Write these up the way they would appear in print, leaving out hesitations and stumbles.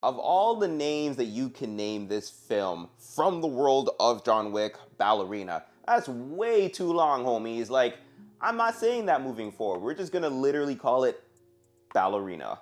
Of all the names that you can name this film from the world of John Wick, Ballerina, that's way too long, homies. Like, I'm not saying that moving forward. We're just gonna literally call it Ballerina.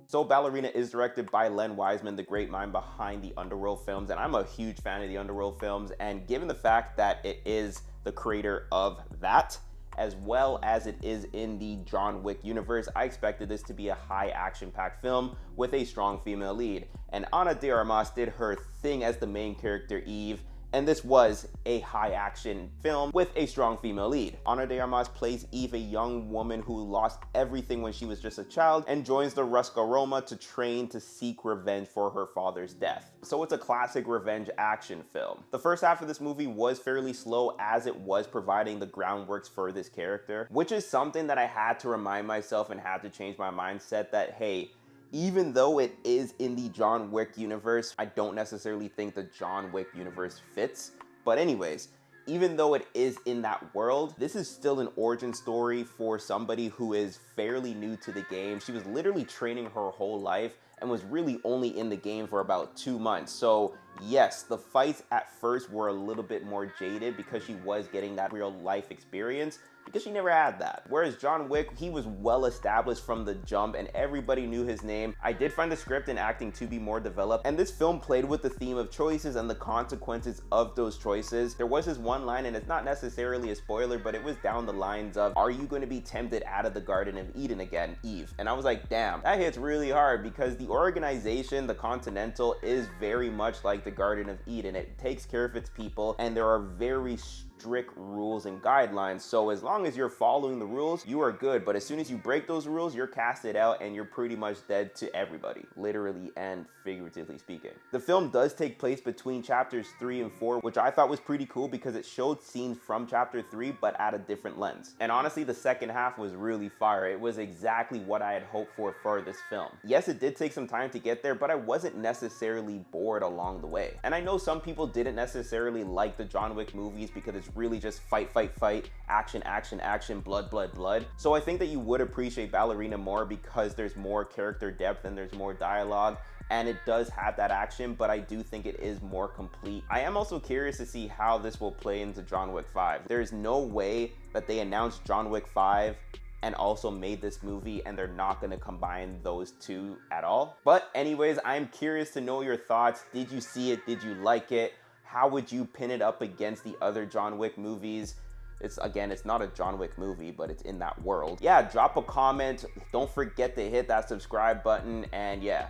So Ballerina is directed by Len Wiseman, the great mind behind the Underworld films, and I'm a huge fan of the Underworld films, and given the fact that it is the creator of that, as well as it is in the John Wick universe, I expected this to be a high action-packed film with a strong female lead. And Ana de Armas did her thing as the main character, Eve, and this was a high action film with a strong female lead. Ana de Armas plays Eve, a young woman who lost everything when she was just a child and joins the Ruska Roma to train to seek revenge for her father's death. So it's a classic revenge action film. The first half of this movie was fairly slow as it was providing the groundworks for this character, which is something that I had to remind myself and had to change my mindset that, hey, even though it is in the John Wick universe, I don't necessarily think the John Wick universe fits. But anyways, even though it is in that world, this is still an origin story for somebody who is fairly new to the game. She was literally training her whole life and was really only in the game for about 2 months. So yes, the fights at first were a little bit more jaded because she was getting that real life experience, because she never had that. Whereas John Wick, he was well established from the jump and everybody knew his name. I did find the script and acting to be more developed, and this film played with the theme of choices and the consequences of those choices. There was this one line, and it's not necessarily a spoiler, but it was down the lines of, are you going to be tempted out of the Garden of Eden again, Eve? And I was like, damn, that hits really hard, because the organization, the Continental, is very much like the Garden of Eden. It takes care of its people, and there are very strict rules and guidelines. So as long as you're following the rules, you are good. But as soon as you break those rules, you're casted out and you're pretty much dead to everybody, literally and figuratively speaking. The film does take place between chapters 3 and 4, which I thought was pretty cool because it showed scenes from chapter 3 but at a different lens. And honestly, the second half was really fire. It was exactly what I had hoped for this film. Yes, it did take some time to get there, but I wasn't necessarily bored along the way. And I know some people didn't necessarily like the John Wick movies because it's really just fight, fight, fight, action, action, action, blood, blood, blood. So I think that you would appreciate Ballerina more because there's more character depth and there's more dialogue, and it does have that action, but I do think it is more complete. I am also curious to see how this will play into John Wick 5. There's no way that they announced John Wick 5 and also made this movie and they're not going to combine those two at all. But anyways, I'm curious to know your thoughts. Did you see it? Did you like it? How would you pin it up against the other John Wick movies? It's not a John Wick movie, but it's in that world. Yeah, drop a comment. Don't forget to hit that subscribe button, and yeah,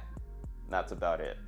that's about it.